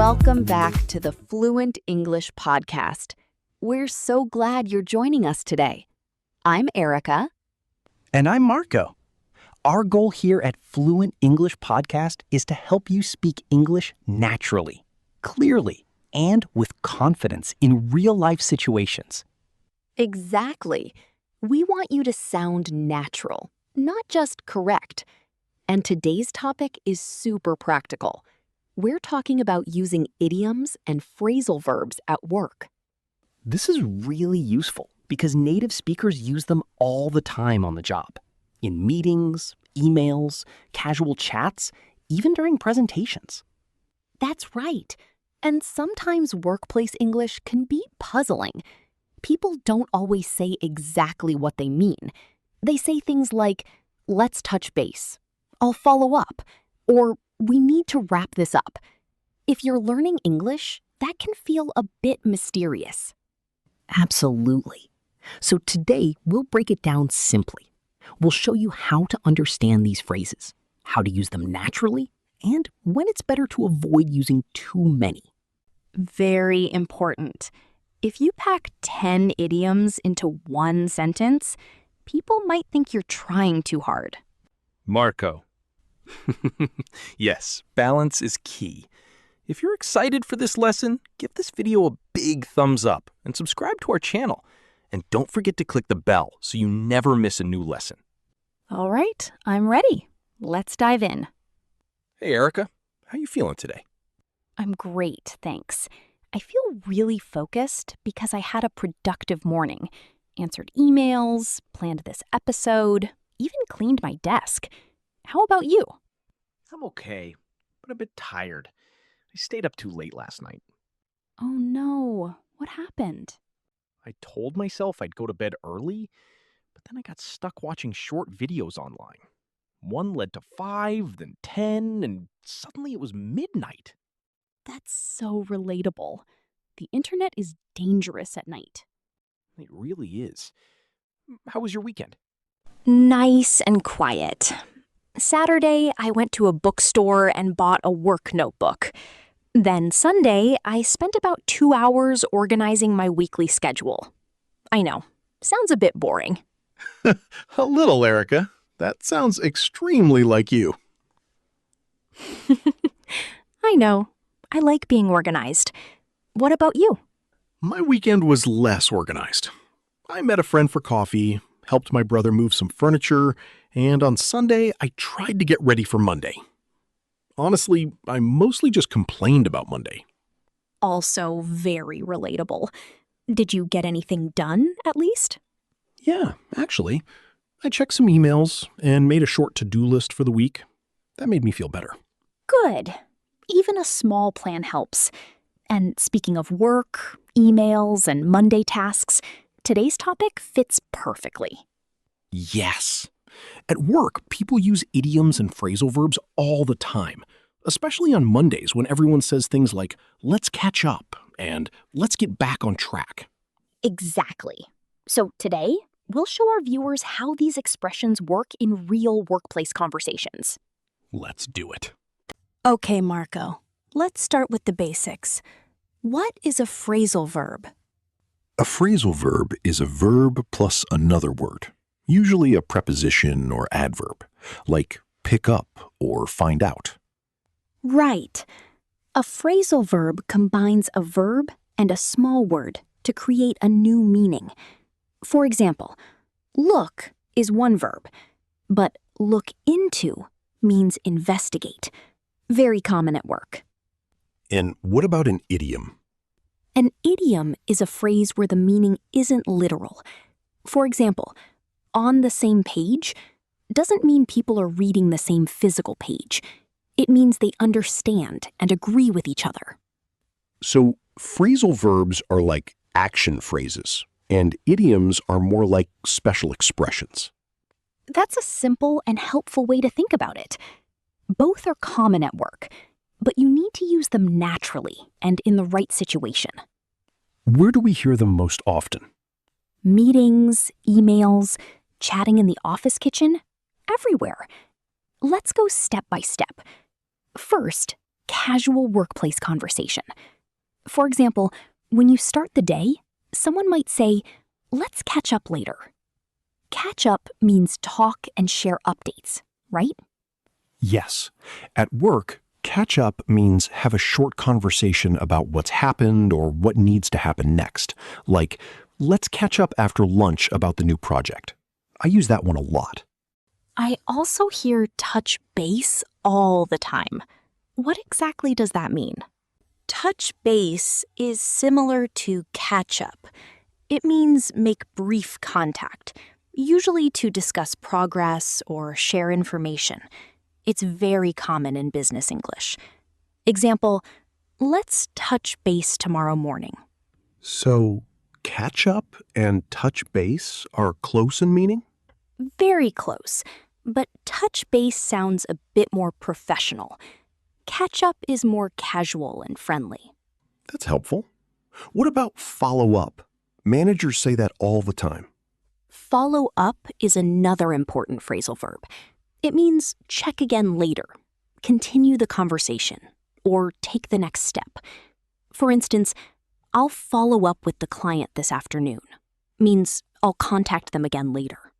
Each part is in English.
Welcome back to the Fluent English podcast. We're so glad you're joining us today. I'm Erica. And I'm Marco. Our goal here at Fluent English Podcast is to help you speak English naturally, clearly, and with confidence in real-life situations. Exactly. We want you to sound natural, not just correct. And today's topic is super practical. We're talking about using idioms and phrasal verbs at work. This is really useful because native speakers use them all the time on the job. In meetings, emails, casual chats, even during presentations. That's right. And sometimes workplace English can be puzzling. People don't always say exactly what they mean. They say things like, "Let's touch base," "I'll follow up," or "We need to wrap this up." If you're learning English, that can feel a bit mysterious. Absolutely. So today, we'll break it down simply. We'll show you how to understand these phrases, how to use them naturally, and when it's better to avoid using too many. Very important. If you pack 10 idioms into one sentence, people might think you're trying too hard. Marco. Yes, balance is key. If you're excited for this lesson, give this video a big thumbs up and subscribe to our channel. And don't forget to click the bell so you never miss a new lesson. All right, I'm ready. Let's dive in. Hey, Erica, how you feeling today? I'm great, thanks. I feel really focused because I had a productive morning. Answered emails, planned this episode, even cleaned my desk. How about you? I'm okay, but a bit tired. I stayed up too late last night. Oh no, what happened? I told myself I'd go to bed early, but then I got stuck watching short videos online. One led to 5, then 10, and suddenly it was midnight. That's so relatable. The internet is dangerous at night. It really is. How was your weekend? Nice and quiet. Saturday, I went to a bookstore and bought a work notebook. Then Sunday, I spent about 2 hours organizing my weekly schedule. I know, sounds a bit boring. A little, Erica. That sounds extremely like you. I know, I like being organized. What about you? My weekend was less organized. I met a friend for coffee, helped my brother move some furniture, and on Sunday, I tried to get ready for Monday. Honestly, I mostly just complained about Monday. Also very relatable. Did you get anything done, at least? Yeah, actually. I checked some emails and made a short to-do list for the week. That made me feel better. Good. Even a small plan helps. And speaking of work, emails, and Monday tasks, today's topic fits perfectly. Yes. At work, people use idioms and phrasal verbs all the time, especially on Mondays when everyone says things like, "Let's catch up," and "Let's get back on track." Exactly. So today, we'll show our viewers how these expressions work in real workplace conversations. Let's do it. Okay, Marco. Let's start with the basics. What is a phrasal verb? A phrasal verb is a verb plus another word, usually a preposition or adverb, like pick up or find out. Right. A phrasal verb combines a verb and a small word to create a new meaning. For example, look is one verb, but look into means investigate. Very common at work. And what about an idiom? An idiom is a phrase where the meaning isn't literal. For example, on the same page doesn't mean people are reading the same physical page. It means they understand and agree with each other. So phrasal verbs are like action phrases, and idioms are more like special expressions. That's a simple and helpful way to think about it. Both are common at work, but you need to use them naturally and in the right situation. Where do we hear them most often? Meetings, emails, chatting in the office kitchen, everywhere. Let's go step by step. First, casual workplace conversation. For example, when you start the day, someone might say, "Let's catch up later." Catch up means talk and share updates, right? Yes. At work, catch up means have a short conversation about what's happened or what needs to happen next. Like, let's catch up after lunch about the new project. I use that one a lot. I also hear touch base all the time. What exactly does that mean? Touch base is similar to catch up. It means make brief contact, usually to discuss progress or share information. It's very common in business English. Example, let's touch base tomorrow morning. So, catch up and touch base are close in meaning? Very close, but touch base sounds a bit more professional. Catch up is more casual and friendly. That's helpful. What about follow up? Managers say that all the time. Follow up is another important phrasal verb. It means check again later, continue the conversation, or take the next step. For instance, I'll follow up with the client this afternoon. Means I'll contact them again later.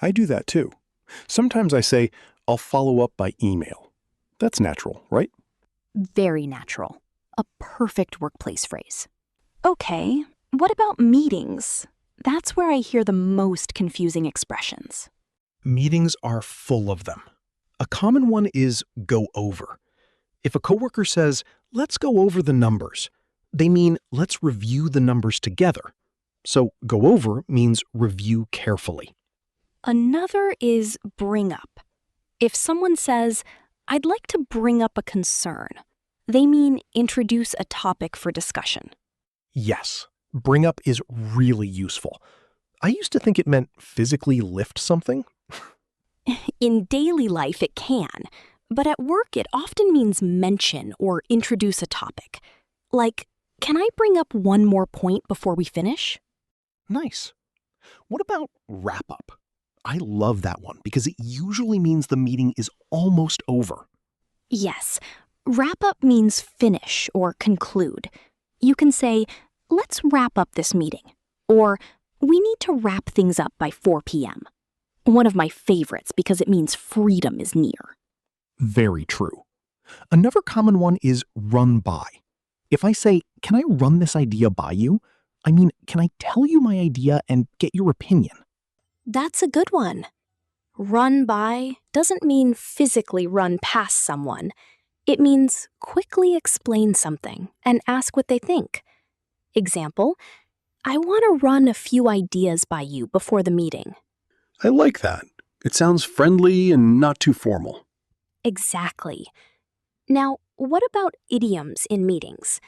I do that too. Sometimes I say, I'll follow up by email. That's natural, right? Very natural. A perfect workplace phrase. Okay, what about meetings? That's where I hear the most confusing expressions. Meetings are full of them. A common one is go over. If a coworker says, "Let's go over the numbers," they mean let's review the numbers together. So go over means review carefully. Another is bring up. If someone says, "I'd like to bring up a concern," they mean introduce a topic for discussion. Yes, bring up is really useful. I used to think it meant physically lift something. In daily life, it can, but at work, it often means mention or introduce a topic. Like, can I bring up one more point before we finish? Nice. What about wrap up? I love that one because it usually means the meeting is almost over. Yes, wrap up means finish or conclude. You can say, "Let's wrap up this meeting," or "We need to wrap things up by 4 p.m. One of my favorites because it means freedom is near. Very true. Another common one is run by. If I say, "Can I run this idea by you?" I mean, can I tell you my idea and get your opinion? That's a good one. Run by doesn't mean physically run past someone. It means quickly explain something and ask what they think. Example, I want to run a few ideas by you before the meeting. I like that. It sounds friendly and not too formal. Exactly. Now, what about idioms in meetings?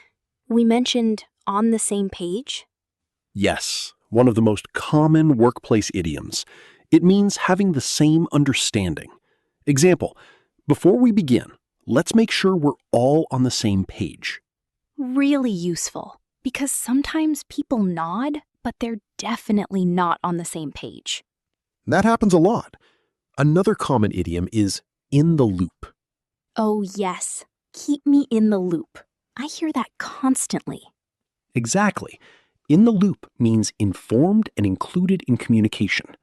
We mentioned on the same page. Yes, one of the most common workplace idioms. It means having the same understanding. Example, before we begin, let's make sure we're all on the same page. Really useful, because sometimes people nod, but they're definitely not on the same page. That happens a lot. Another common idiom is in the loop. Oh yes, keep me in the loop. I hear that constantly. Exactly. In the loop means informed and included in communication.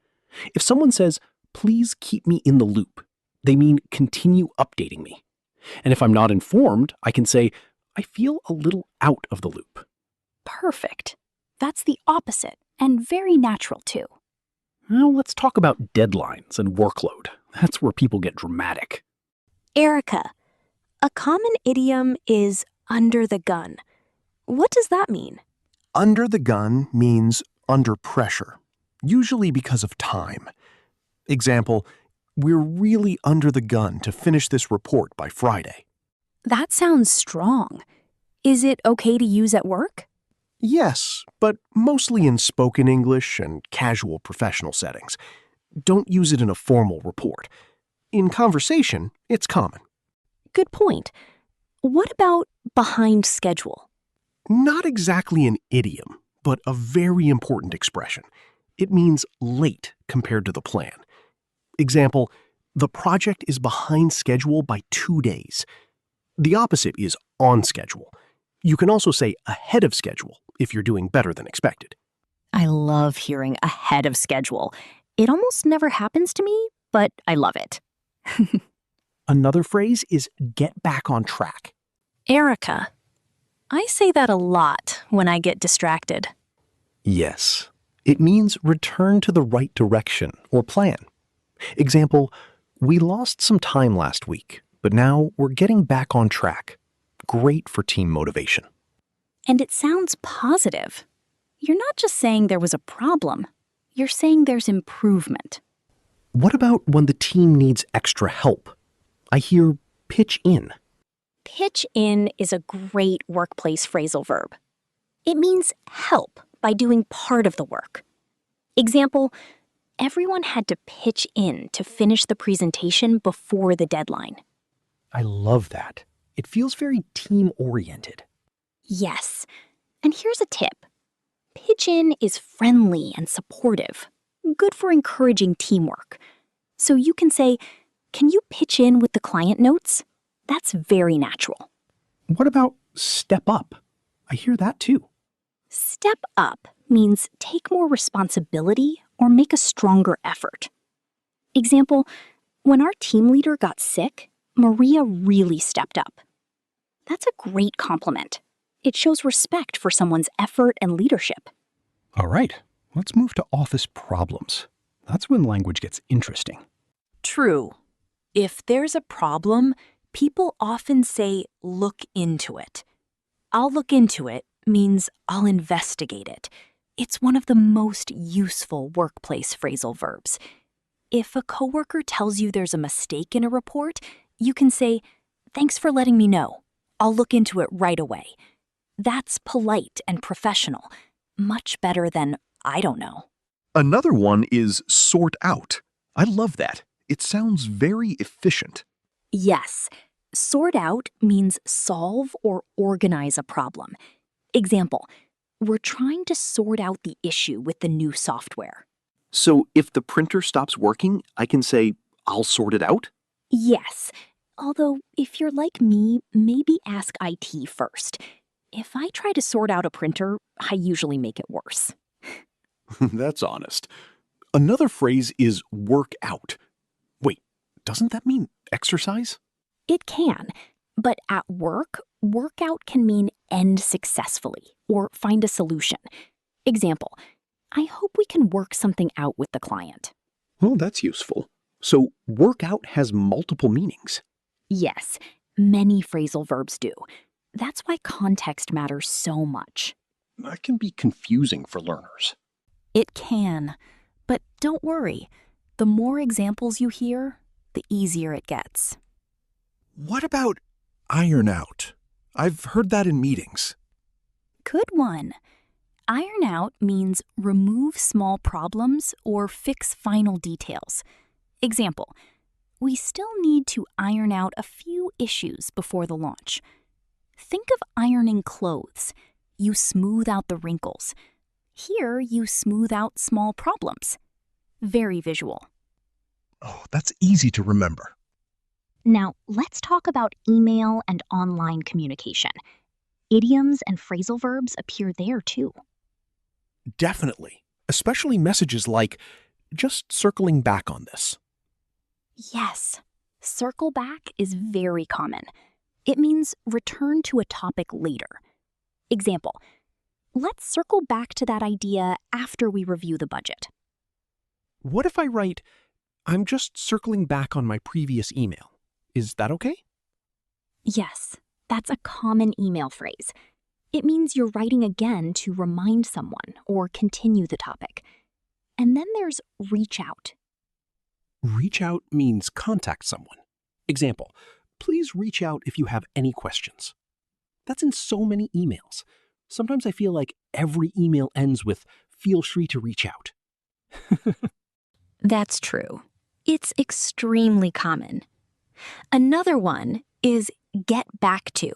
If someone says, "Please keep me in the loop," they mean continue updating me. And if I'm not informed, I can say, "I feel a little out of the loop." Perfect. That's the opposite, and very natural too. Now let's talk about deadlines and workload. That's where people get dramatic. Erica, a common idiom is under the gun. What does that mean? Under the gun means under pressure, usually because of time. Example, we're really under the gun to finish this report by Friday. That sounds strong. Is it okay to use at work? Yes, but mostly in spoken English and casual professional settings. Don't use it in a formal report. In conversation, it's common. Good point. What about behind schedule? Not exactly an idiom, but a very important expression. It means late compared to the plan. Example, the project is behind schedule by 2 days. The opposite is on schedule. You can also say ahead of schedule if you're doing better than expected. I love hearing ahead of schedule. It almost never happens to me, but I love it. Another phrase is get back on track. Erica. I say that a lot when I get distracted. Yes, it means return to the right direction or plan. Example, we lost some time last week, but now we're getting back on track. Great for team motivation. And it sounds positive. You're not just saying there was a problem. You're saying there's improvement. What about when the team needs extra help? I hear pitch in. Pitch in is a great workplace phrasal verb. It means help by doing part of the work. Example, everyone had to pitch in to finish the presentation before the deadline. I love that. It feels very team-oriented. Yes. And here's a tip. Pitch in is friendly and supportive, good for encouraging teamwork. So you can say, "Can you pitch in with the client notes?" That's very natural. What about step up? I hear that too. Step up means take more responsibility or make a stronger effort. Example, when our team leader got sick, Maria really stepped up. That's a great compliment. It shows respect for someone's effort and leadership. All right, let's move to office problems. That's when language gets interesting. True. If there's a problem, people often say, look into it. I'll look into it means I'll investigate it. It's one of the most useful workplace phrasal verbs. If a coworker tells you there's a mistake in a report, you can say, "Thanks for letting me know. I'll look into it right away." That's polite and professional, much better than "I don't know." Another one is sort out. I love that. It sounds very efficient. Yes, sort out means solve or organize a problem. Example, we're trying to sort out the issue with the new software. So if the printer stops working, I can say, I'll sort it out? Yes, although if you're like me, maybe ask IT first. If I try to sort out a printer, I usually make it worse. That's honest. Another phrase is work out. Wait, doesn't that mean exercise? It can, but at work, workout can mean end successfully or find a solution. Example, I hope we can work something out with the client. Well, that's useful. So work out has multiple meanings. Yes, many phrasal verbs do. That's why context matters so much. That can be confusing for learners. It can, but don't worry. The more examples you hear, the easier it gets. What about iron out? I've heard that in meetings. Good one. Iron out means remove small problems or fix final details. Example, we still need to iron out a few issues before the launch. Think of ironing clothes. You smooth out the wrinkles. Here, you smooth out small problems. Very visual. Oh, that's easy to remember. Now, let's talk about email and online communication. Idioms and phrasal verbs appear there too. Definitely. Especially messages like, just circling back on this. Yes, circle back is very common. It means return to a topic later. Example, let's circle back to that idea after we review the budget. What if I write, I'm just circling back on my previous email? Is that okay? Yes, that's a common email phrase. It means you're writing again to remind someone or continue the topic. And then there's reach out. Reach out means contact someone. Example, please reach out if you have any questions. That's in so many emails. Sometimes I feel like every email ends with, feel free to reach out. That's true. It's extremely common. Another one is get back to.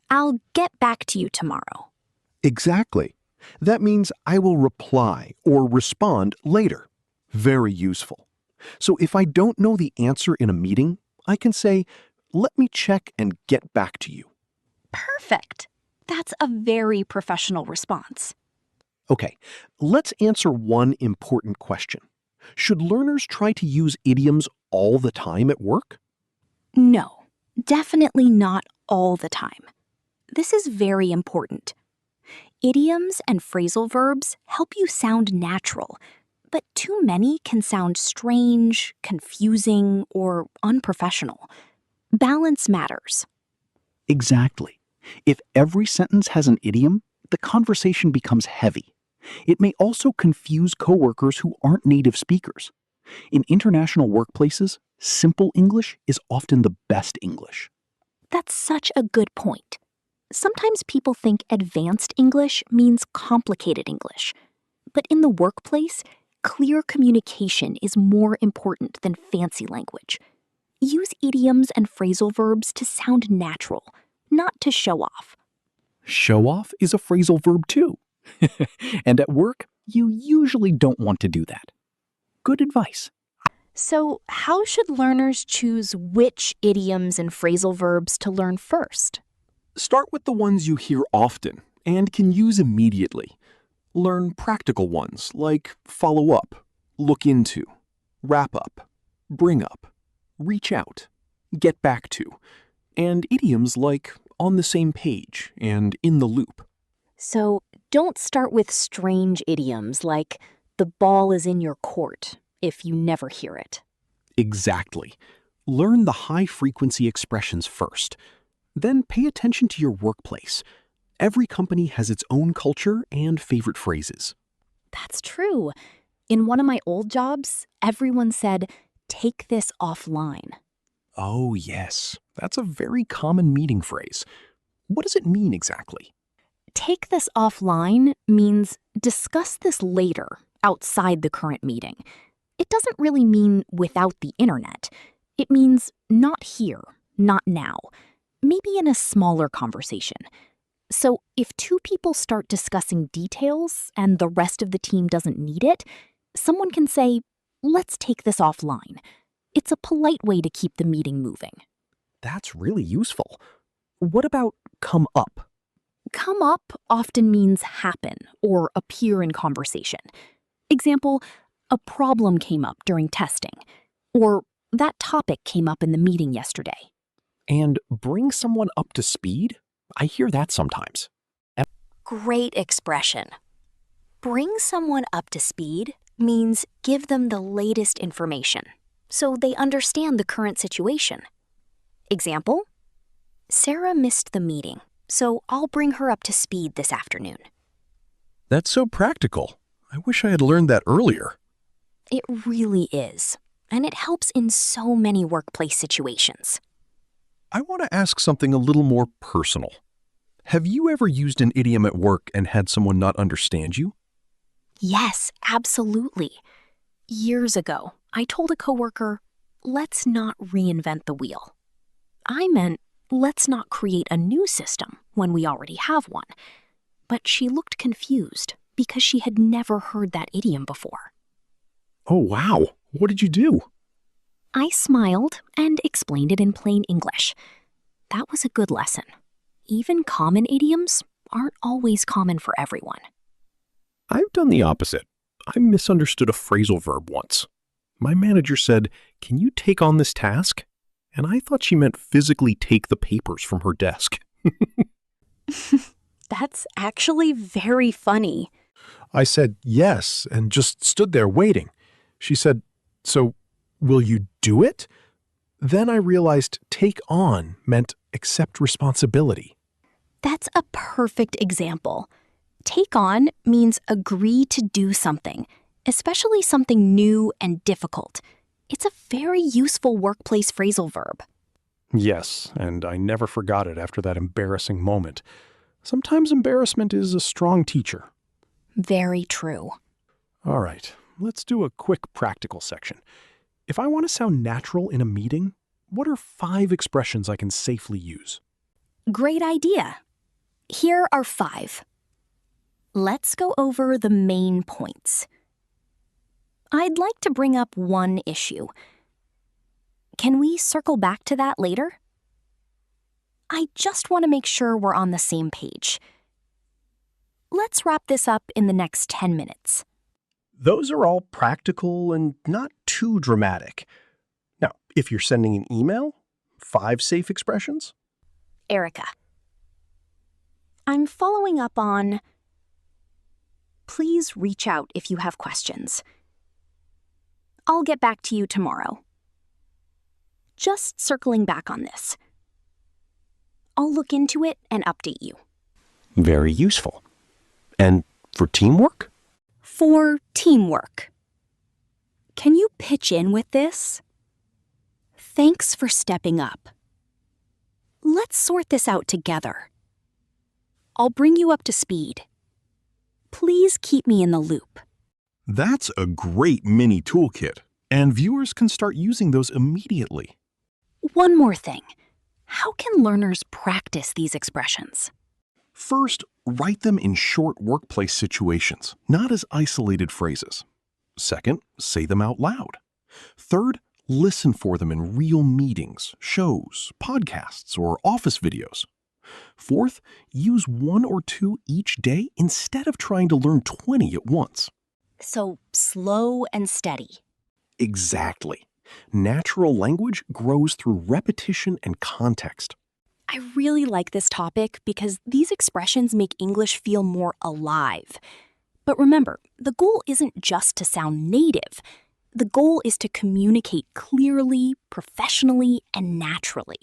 I'll get back to you tomorrow. Exactly. That means I will reply or respond later. Very useful. So if I don't know the answer in a meeting, I can say, let me check and get back to you. Perfect. That's a very professional response. Okay, let's answer one important question. Should learners try to use idioms all the time at work? No, definitely not all the time. This is very important. Idioms and phrasal verbs help you sound natural, but too many can sound strange, confusing, or unprofessional. Balance matters. Exactly. If every sentence has an idiom, the conversation becomes heavy. It may also confuse coworkers who aren't native speakers. In international workplaces, simple English is often the best English. That's such a good point. Sometimes people think advanced English means complicated English. But in the workplace, clear communication is more important than fancy language. Use idioms and phrasal verbs to sound natural, not to show off. Show off is a phrasal verb too. And at work, you usually don't want to do that. Good advice. So, how should learners choose which idioms and phrasal verbs to learn first? Start with the ones you hear often and can use immediately. Learn practical ones like follow up, look into, wrap up, bring up, reach out, get back to, and idioms like on the same page and in the loop. So, don't start with strange idioms like the ball is in your court if you never hear it. Exactly. Learn the high-frequency expressions first. Then pay attention to your workplace. Every company has its own culture and favorite phrases. That's true. In one of my old jobs, everyone said, "Take this offline." Oh, yes. That's a very common meeting phrase. What does it mean exactly? Take this offline means discuss this later, outside the current meeting. It doesn't really mean without the internet. It means not here, not now, maybe in a smaller conversation. So if two people start discussing details and the rest of the team doesn't need it, someone can say, "Let's take this offline." It's a polite way to keep the meeting moving. That's really useful. What about come up? Come up often means happen or appear in conversation. Example, a problem came up during testing, or that topic came up in the meeting yesterday. And bring someone up to speed? I hear that sometimes. Great expression. Bring someone up to speed means give them the latest information, so they understand the current situation. Example, Sarah missed the meeting, so I'll bring her up to speed this afternoon. That's so practical. I wish I had learned that earlier. It really is, and it helps in so many workplace situations. I want to ask something a little more personal. Have you ever used an idiom at work and had someone not understand you? Yes, absolutely. Years ago, I told a coworker, "Let's not reinvent the wheel." I meant, let's not create a new system when we already have one. But she looked confused because she had never heard that idiom before. Oh, wow. What did you do? I smiled and explained it in plain English. That was a good lesson. Even common idioms aren't always common for everyone. I've done the opposite. I misunderstood a phrasal verb once. My manager said, "Can you take on this task?" And I thought she meant physically take the papers from her desk. That's actually very funny. I said yes and just stood there waiting. She said, "So, will you do it?" Then I realized take on meant accept responsibility. That's a perfect example. Take on means agree to do something, especially something new and difficult. It's a very useful workplace phrasal verb. Yes, and I never forgot it after that embarrassing moment. Sometimes embarrassment is a strong teacher. Very true. All right, let's do a quick practical section. If I want to sound natural in a meeting, what are 5 expressions I can safely use? Great idea. Here are 5. Let's go over the main points. I'd like to bring up one issue. Can we circle back to that later? I just want to make sure we're on the same page. Let's wrap this up in the next 10 minutes. Those are all practical and not too dramatic. Now, if you're sending an email, 5 safe expressions. Erica. I'm following up on... Please reach out if you have questions. I'll get back to you tomorrow. Just circling back on this. I'll look into it and update you. Very useful. And for teamwork? For teamwork. Can you pitch in with this? Thanks for stepping up. Let's sort this out together. I'll bring you up to speed. Please keep me in the loop. That's a great mini toolkit, and viewers can start using those immediately. One more thing. How can learners practice these expressions? First, write them in short workplace situations, not as isolated phrases. Second, say them out loud. Third, listen for them in real meetings, shows, podcasts, or office videos. Fourth, use 1 or 2 each day instead of trying to learn 20 at once. So slow and steady. Exactly. Natural language grows through repetition and context. I really like this topic because these expressions make English feel more alive. But remember, the goal isn't just to sound native. The goal is to communicate clearly, professionally, and naturally.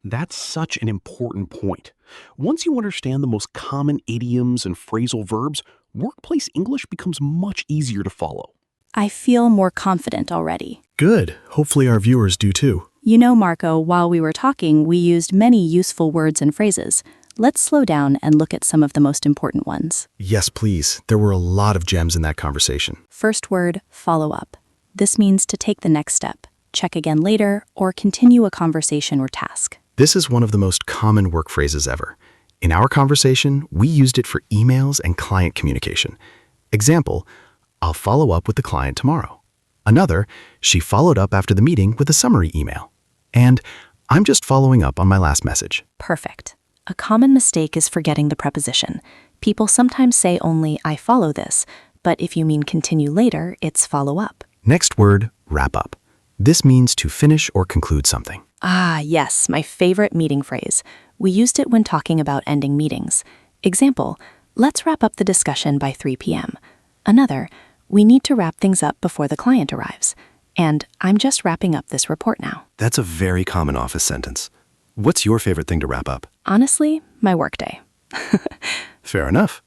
That's such an important point. Once you understand the most common idioms and phrasal verbs, workplace English becomes much easier to follow. I feel more confident already. Good. Hopefully our viewers do too. You know, Marco, while we were talking, we used many useful words and phrases. Let's slow down and look at some of the most important ones. Yes, please. There were a lot of gems in that conversation. First word, follow up. This means to take the next step, check again later, or continue a conversation or task. This is one of the most common work phrases ever. In our conversation, we used it for emails and client communication. Example, I'll follow up with the client tomorrow. Another, she followed up after the meeting with a summary email. And I'm just following up on my last message. Perfect. A common mistake is forgetting the preposition. People sometimes say only, I follow this, but if you mean continue later, it's follow up. Next word, wrap up. This means to finish or conclude something. Ah, yes, my favorite meeting phrase. We used it when talking about ending meetings. Example, let's wrap up the discussion by 3 p.m. Another, we need to wrap things up before the client arrives. And I'm just wrapping up this report now. That's a very common office sentence. What's your favorite thing to wrap up? Honestly, my workday. Fair enough.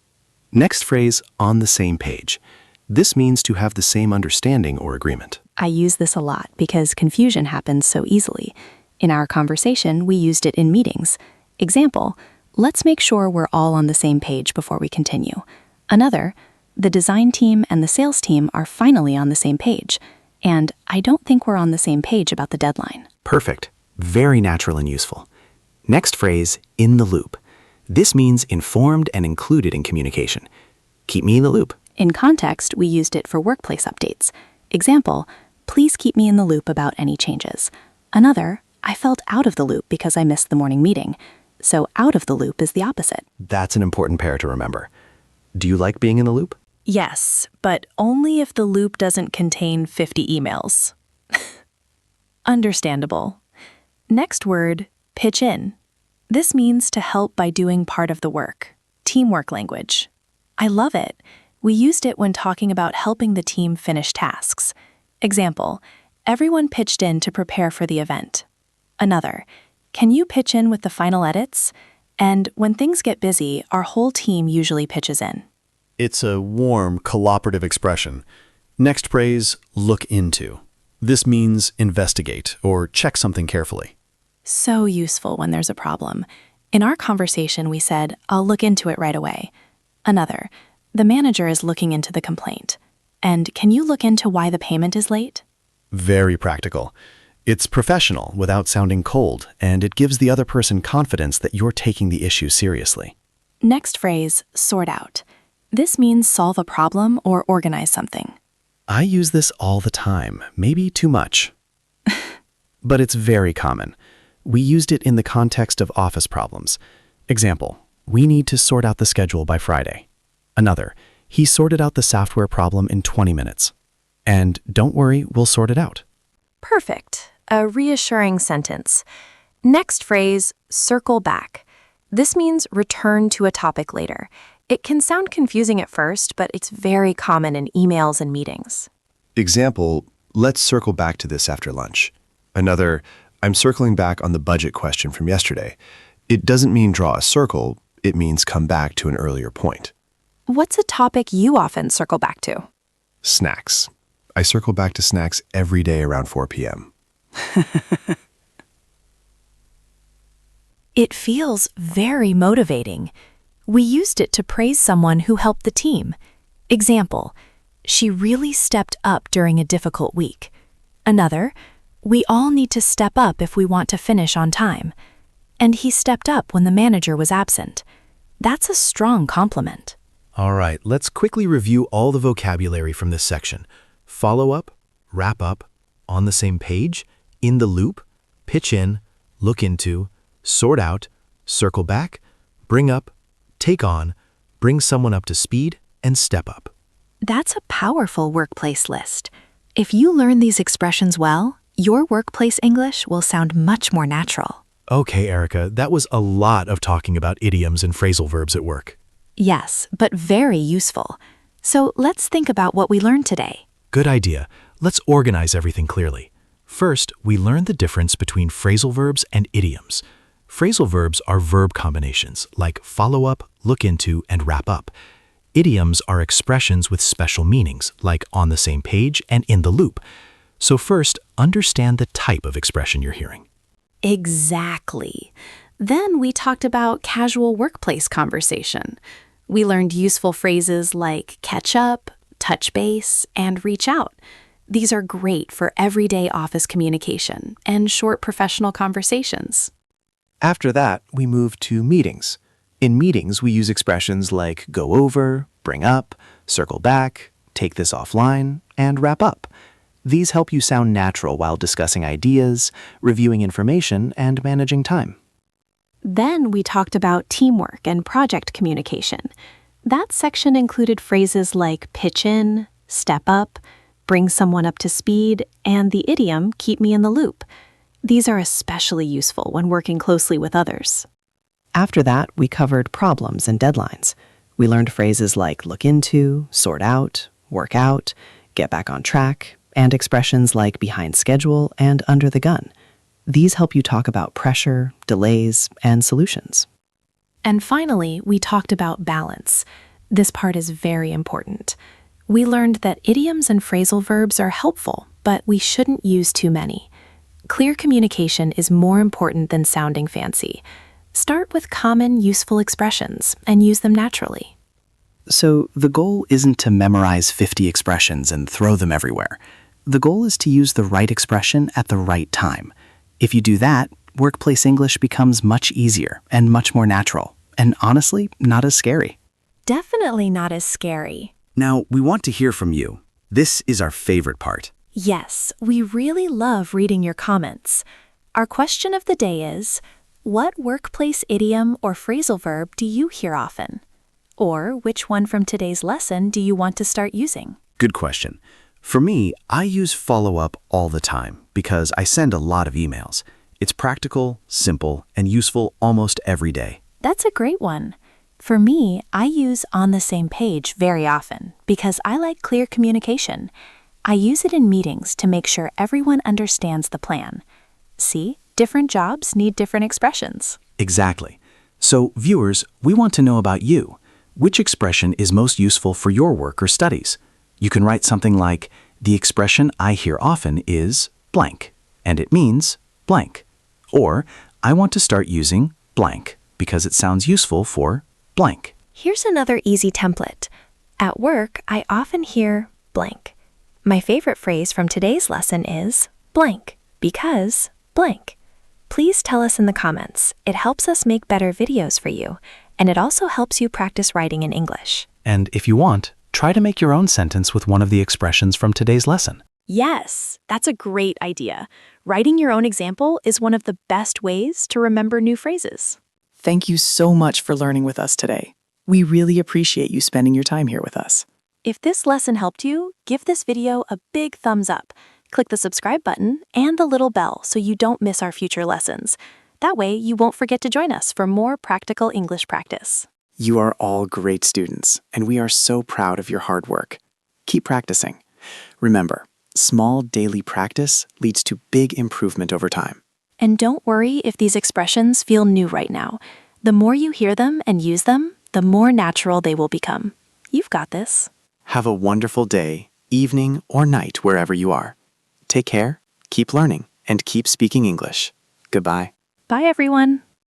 Next phrase, on the same page. This means to have the same understanding or agreement. I use this a lot because confusion happens so easily. In our conversation, we used it in meetings. Example, let's make sure we're all on the same page before we continue. Another, the design team and the sales team are finally on the same page. And I don't think we're on the same page about the deadline. Perfect. Very natural and useful. Next phrase, in the loop. This means informed and included in communication. Keep me in the loop. In context, we used it for workplace updates. Example, please keep me in the loop about any changes. Another, I felt out of the loop because I missed the morning meeting. So out of the loop is the opposite. That's an important pair to remember. Do you like being in the loop? Yes, but only if the loop doesn't contain 50 emails. Understandable. Next word, pitch in. This means to help by doing part of the work. Teamwork language. I love it. We used it when talking about helping the team finish tasks. Example, everyone pitched in to prepare for the event. Another, can you pitch in with the final edits? And when things get busy, our whole team usually pitches in. It's a warm, cooperative expression. Next phrase, look into. This means investigate or check something carefully. So useful when there's a problem. In our conversation, we said, I'll look into it right away. Another, the manager is looking into the complaint. And can you look into why the payment is late? Very practical. It's professional without sounding cold, and it gives the other person confidence that you're taking the issue seriously. Next phrase, sort out. This means solve a problem or organize something. I use this all the time, maybe too much. But it's very common. We used it in the context of office problems. Example, we need to sort out the schedule by Friday. Another, he sorted out the software problem in 20 minutes. And don't worry, we'll sort it out. Perfect. A reassuring sentence. Next phrase, circle back. This means return to a topic later. It can sound confusing at first, but it's very common in emails and meetings. Example, let's circle back to this after lunch. Another, I'm circling back on the budget question from yesterday. It doesn't mean draw a circle, it means come back to an earlier point. What's a topic you often circle back to? Snacks. I circle back to snacks every day around 4 p.m. It feels very motivating. We used it to praise someone who helped the team. Example, she really stepped up during a difficult week. Another, we all need to step up if we want to finish on time. And he stepped up when the manager was absent. That's a strong compliment. All right, let's quickly review all the vocabulary from this section. Follow up, wrap up, on the same page, in the loop, pitch in, look into, sort out, circle back, bring up, take on, bring someone up to speed, and step up. That's a powerful workplace list. If you learn these expressions well, your workplace English will sound much more natural. Okay, Erica, that was a lot of talking about idioms and phrasal verbs at work. Yes, but very useful. So let's think about what we learned today. Good idea. Let's organize everything clearly. First, we learned the difference between phrasal verbs and idioms. Phrasal verbs are verb combinations like follow up, look into, and wrap up. Idioms are expressions with special meanings like on the same page and in the loop. So first, understand the type of expression you're hearing. Exactly. Then we talked about casual workplace conversation. We learned useful phrases like catch up, touch base, and reach out. These are great for everyday office communication and short professional conversations. After that, we move to meetings. In meetings, we use expressions like go over, bring up, circle back, take this offline, and wrap up. These help you sound natural while discussing ideas, reviewing information, and managing time. Then we talked about teamwork and project communication. That section included phrases like pitch in, step up, bring someone up to speed, and the idiom keep me in the loop. These are especially useful when working closely with others. After that, we covered problems and deadlines. We learned phrases like look into, sort out, work out, get back on track, and expressions like behind schedule and under the gun. These help you talk about pressure, delays, and solutions. And finally, we talked about balance. This part is very important. We learned that idioms and phrasal verbs are helpful, but we shouldn't use too many. Clear communication is more important than sounding fancy. Start with common, useful expressions and use them naturally. So the goal isn't to memorize 50 expressions and throw them everywhere. The goal is to use the right expression at the right time. If you do that, workplace English becomes much easier and much more natural, and honestly, not as scary. Definitely not as scary. Now, we want to hear from you. This is our favorite part. Yes, we really love reading your comments. Our question of the day is, what workplace idiom or phrasal verb do you hear often? Or which one from today's lesson do you want to start using? Good question. For me, I use follow-up all the time because I send a lot of emails. It's practical, simple, and useful almost every day. That's a great one. For me, I use on the same page very often because I like clear communication. I use it in meetings to make sure everyone understands the plan. See, different jobs need different expressions. Exactly. So, viewers, we want to know about you. Which expression is most useful for your work or studies? You can write something like, the expression I hear often is blank, and it means blank. Or, I want to start using blank because it sounds useful for blank. Here's another easy template. At work, I often hear blank. My favorite phrase from today's lesson is blank because blank. Please tell us in the comments. It helps us make better videos for you, and it also helps you practice writing in English. And if you want, try to make your own sentence with one of the expressions from today's lesson. Yes, that's a great idea. Writing your own example is one of the best ways to remember new phrases. Thank you so much for learning with us today. We really appreciate you spending your time here with us. If this lesson helped you, give this video a big thumbs up. Click the subscribe button and the little bell so you don't miss our future lessons. That way, you won't forget to join us for more practical English practice. You are all great students, and we are so proud of your hard work. Keep practicing. Remember, small daily practice leads to big improvement over time. And don't worry if these expressions feel new right now. The more you hear them and use them, the more natural they will become. You've got this. Have a wonderful day, evening, or night wherever you are. Take care, keep learning, and keep speaking English. Goodbye. Bye, everyone.